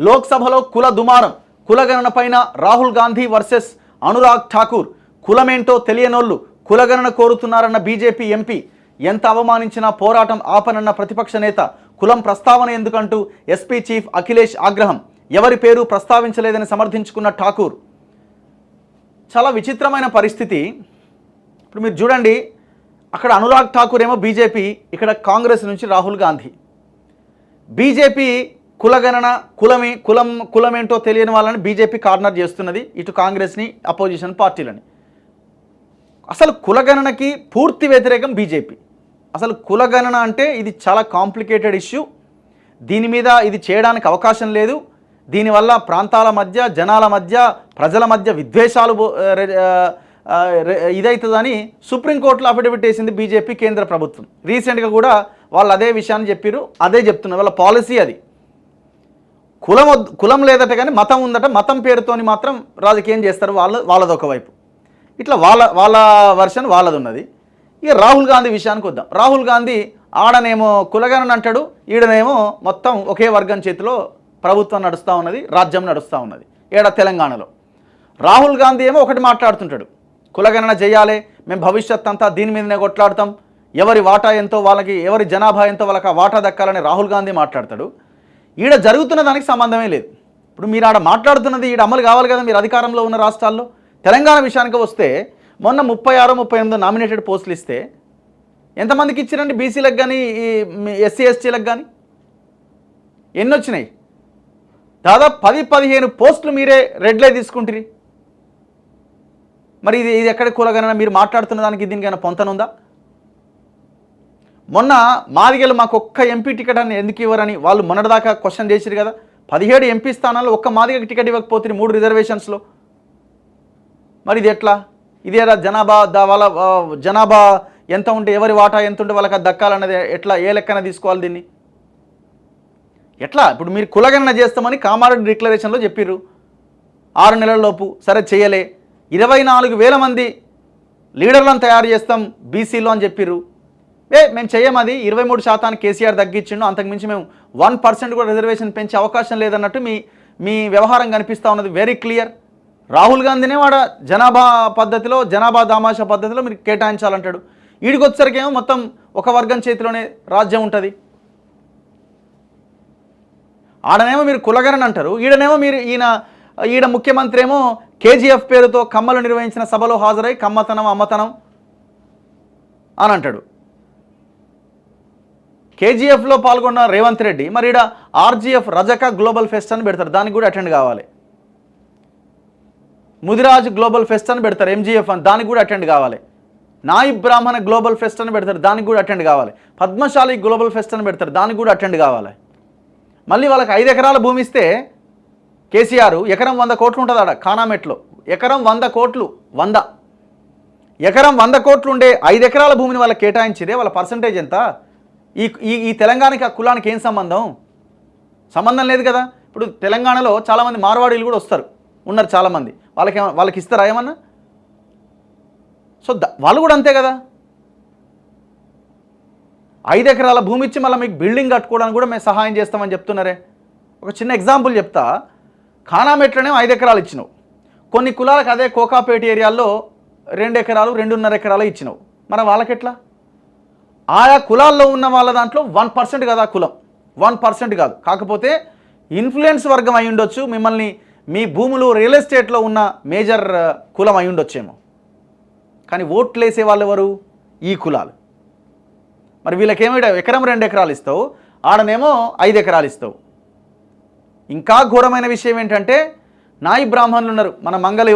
లోక్సభలో కుల దుమారం, కులగణన పైన రాహుల్ గాంధీ వర్సెస్ అనురాగ్ ఠాకూర్. కులమేంటో తెలియనోళ్ళు కులగణన కోరుతున్నారన్న బీజేపీ ఎంపీ. ఎంత అవమానించినా పోరాటం ఆపనన్న ప్రతిపక్ష నేత. కులం ప్రస్తావన ఎందుకంటూ ఎస్పీ చీఫ్ అఖిలేష్ ఆగ్రహం. ఎవరి పేరు ప్రస్తావించలేదని సమర్థించుకున్న ఠాకూర్. చాలా విచిత్రమైన పరిస్థితి. ఇప్పుడు మీరు చూడండి, అక్కడ అనురాగ్ ఠాకూర్ ఏమో బీజేపీ, ఇక్కడ కాంగ్రెస్ నుంచి రాహుల్ గాంధీ. బీజేపీ కులగణన, కులమేంటో తెలియని వాళ్ళని బీజేపీ కార్నర్ చేస్తున్నది, ఇటు కాంగ్రెస్ని, అపోజిషన్ పార్టీలని. అసలు కులగణనకి పూర్తి వ్యతిరేకం బీజేపీ. అసలు కులగణన అంటే ఇది చాలా కాంప్లికేటెడ్ ఇష్యూ. దీని మీద ఇది చేయడానికి అవకాశం లేదు. దీనివల్ల ప్రాంతాల మధ్య, జనాల మధ్య, ప్రజల మధ్య విద్వేషాలు ఇదవుతుందని సుప్రీంకోర్టులో అఫిడవిట్ వేసింది బీజేపీ కేంద్ర ప్రభుత్వం. రీసెంట్గా కూడా వాళ్ళు అదే విషయాన్ని చెప్పారు, అదే చెప్తున్నారు. వాళ్ళ పాలసీ అది. కులం లేదట కానీ మతం ఉందట, మతం పేరుతోని మాత్రం రాజకీయం చేస్తారు వాళ్ళదొక వైపు. ఇట్లా వాళ్ళ వర్షన్ వాళ్ళది ఉన్నది. ఇక రాహుల్ గాంధీ విషయానికి వద్దాం. రాహుల్ గాంధీ ఆడనేమో కులగణన అంటాడు, ఈడనేమో మొత్తం ఒకే వర్గం చేతిలో ప్రభుత్వం నడుస్తూ ఉన్నది, రాజ్యం నడుస్తూ ఉన్నది తెలంగాణలో. రాహుల్ గాంధీ ఏమో ఒకటి మాట్లాడుతుంటాడు, కులగణన చేయాలి, మేము భవిష్యత్ అంతా దీని మీదనే కొట్లాడతాం, ఎవరి వాటా ఎంతో వాళ్ళకి, ఎవరి జనాభా ఎంతో వాళ్ళకి ఆ వాటా దక్కాలని రాహుల్ గాంధీ మాట్లాడతాడు. ఈడ జరుగుతున్న దానికి సంబంధమే లేదు. ఇప్పుడు మీరు ఆడ మాట్లాడుతున్నది ఈడ అమలు కావాలి కదా, మీరు అధికారంలో ఉన్న రాష్ట్రాల్లో. తెలంగాణ విషయానికి వస్తే మొన్న 36-38 నామినేటెడ్ పోస్టులు ఇస్తే ఎంతమందికి ఇచ్చారండి? బీసీలకు కానీ, ఎస్సీ ఎస్టీలకు కానీ ఎన్ని వచ్చినాయి? దాదాపు 10-15 పోస్టులు మీరే రెడ్లే తీసుకుంటారు. మరి ఇది ఎక్కడ కులగణన? మీరు మాట్లాడుతున్న దానికి దీనికైనా పొంతనుందా? మొన్న మాదిగలు మాకు ఒక్క ఎంపీ టికెట్ అని ఎందుకు ఇవ్వరని వాళ్ళు మొన్నటిదాకా క్వశ్చన్ చేసిరు కదా. 17 ఎంపీ స్థానాల్లో ఒక్క మాదిగకి టికెట్ ఇవ్వకపోతే 3 రిజర్వేషన్స్లో. మరి ఇది ఎట్లా? ఇదే వాళ్ళ జనాభా ఎంత ఉంటే, ఎవరి వాటా ఎంత ఉంటే వాళ్ళకి అది దక్కాలన్నది ఎట్లా, ఏ లెక్కన తీసుకోవాలి దీన్ని? ఎట్లా? ఇప్పుడు మీరు కులగణన చేస్తామని కామారెడ్డి డిక్లరేషన్లో చెప్పిర్రు 6 నెలలలోపు. సరే చేయలే. 24,000 మంది లీడర్లను తయారు చేస్తాం బీసీలో అని చెప్పిర్రు. మేము చెయ్యమది. 23% కేసీఆర్ తగ్గించిండు, అంతకుమించి మేము 1% కూడా రిజర్వేషన్ పెంచే అవకాశం లేదన్నట్టు మీ వ్యవహారం కనిపిస్తూ ఉన్నది. Very clear. రాహుల్ గాంధీనే వాడ జనాభా పద్ధతిలో, జనాభా దామాషా పద్ధతిలో మీరు కేటాయించాలంటాడు. వీడికి వచ్చేసరికేమో మొత్తం ఒక వర్గం చేతిలోనే రాజ్యం ఉంటుంది. ఆడనేమో మీరు కులగణన అంటారు, ఈడనేమో మీరు ఈడ ముఖ్యమంత్రి ఏమో కేజీఎఫ్ పేరుతో కమ్మలు నిర్వహించిన సభలో హాజరై కమ్మతనం అమ్మతనం అని అంటాడు. కేజీఎఫ్లో పాల్గొన్న రేవంత్ రెడ్డి మరి ఈడ ఆర్జీఎఫ్ రజక గ్లోబల్ ఫెస్ట్ అని పెడతారు, దానికి కూడా అటెండ్ కావాలి. ముదిరాజ్ గ్లోబల్ ఫెస్ట్ అని పెడతారు, ఎంజీఎఫ్ అని, దానికి కూడా అటెండ్ కావాలి. నాయిబ్ బ్రాహ్మణ గ్లోబల్ ఫెస్ట్ అని పెడతారు, దానికి కూడా అటెండ్ కావాలి. పద్మశాలి గ్లోబల్ ఫెస్ట్ అని పెడతారు, దానికి కూడా అటెండ్ కావాలి. మళ్ళీ వాళ్ళకి 5 ఎకరాల భూమి ఇస్తే కేసీఆర్ ఎకరం 100 కోట్లు ఉంటుంది ఆడ ఖానామెట్లో. ఎకరం 100 కోట్లు, 100 ఎకరం 100 కోట్లు ఉండే 5 ఎకరాల భూమిని వాళ్ళకి కేటాయించిరే. వాళ్ళ పర్సంటేజ్ ఎంత? ఈ తెలంగాణకి ఆ కులానికి ఏం సంబంధం? సంబంధం లేదు కదా. ఇప్పుడు తెలంగాణలో చాలామంది మార్వాడీలు కూడా ఉన్నారు చాలామంది. వాళ్ళకి ఇస్తారా ఏమన్నా? సో వాళ్ళు కూడా అంతే కదా. 5 ఎకరాల భూమి ఇచ్చి మళ్ళీ మీకు బిల్డింగ్ కట్టుకోవడానికి కూడా మేము సహాయం చేస్తామని చెప్తున్నారే. ఒక చిన్న ఎగ్జాంపుల్ చెప్తా. ఖానామెట్లోనే 5 ఎకరాలు ఇచ్చినావు. కొన్ని కులాలకు అదే కోకాపేట ఏరియాల్లో 2 ఎకరాలు 2.5 ఎకరాలు ఇచ్చినావు. మరి వాళ్ళకెట్లా? ఆయా కులాల్లో ఉన్న వాళ్ళ దాంట్లో 1% కదా కులం, 1% కాదు. కాకపోతే ఇన్ఫ్లుయెన్స్ వర్గం అయి ఉండొచ్చు, మిమ్మల్ని మీ భూములు రియల్ ఎస్టేట్లో ఉన్న మేజర్ కులం అయి ఉండొచ్చేమో. కానీ ఓట్లు వేసే వాళ్ళు ఎవరు? ఈ కులాలు. మరి వీళ్ళకేమో ఎకరం 2 ఎకరాలు ఇస్తావు, ఆడనేమో 5 ఎకరాలు ఇస్తావు. ఇంకా ఘోరమైన విషయం ఏంటంటే నాయి బ్రాహ్మణులు ఉన్నారు, మన మంగళి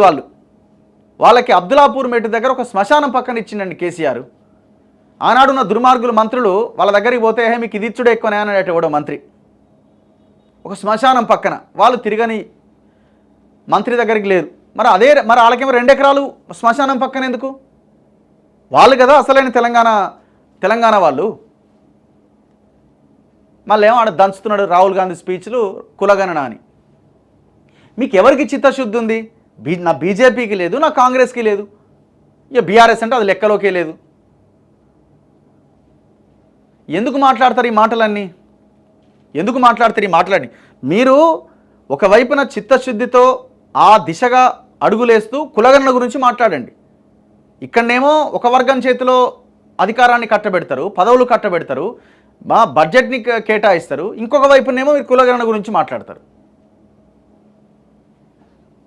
వాళ్ళకి అబ్దులాపూర్ మెట్టు దగ్గర ఒక శ్మశానం పక్కన ఇచ్చిండండి కేసీఆర్. ఆనాడున్న దుర్మార్గులు మంత్రులు వాళ్ళ దగ్గరికి పోతే మీకు ఇది ఇచ్చుడే ఎక్కువనే అన్నట్టు ఎవడో మంత్రి. ఒక శ్మశానం పక్కన వాళ్ళు తిరగని మంత్రి దగ్గరికి లేరు. మరి వాళ్ళకేమో 2 ఎకరాలు శ్మశానం పక్కన ఎందుకు? వాళ్ళు కదా అసలైన తెలంగాణ వాళ్ళు. మళ్ళీ ఏమో ఆడ దంచుతున్నాడు రాహుల్ గాంధీ స్పీచ్లు కులగణన అని. మీకు ఎవరికి చిత్తశుద్ధి ఉంది? నా బీజేపీకి లేదు, నా కాంగ్రెస్కి లేదు, ఇక బీఆర్ఎస్ అంటే అది లెక్కలోకే లేదు. ఎందుకు మాట్లాడతారు ఈ మాటలన్నీ? ఎందుకు మాట్లాడతారు ఈ మాటలన్నీ? మీరు ఒకవైపున చిత్తశుద్ధితో ఆ దిశగా అడుగులేస్తూ కులగణన గురించి మాట్లాడండి. ఇక్కడనేమో ఒక వర్గం చేతిలో అధికారాన్ని కట్టబెడతారు, పదవులు కట్టబెడతారు, బడ్జెట్ని కేటాయిస్తారు, ఇంకొక వైపునేమో మీరు కులగణన గురించి మాట్లాడతారు.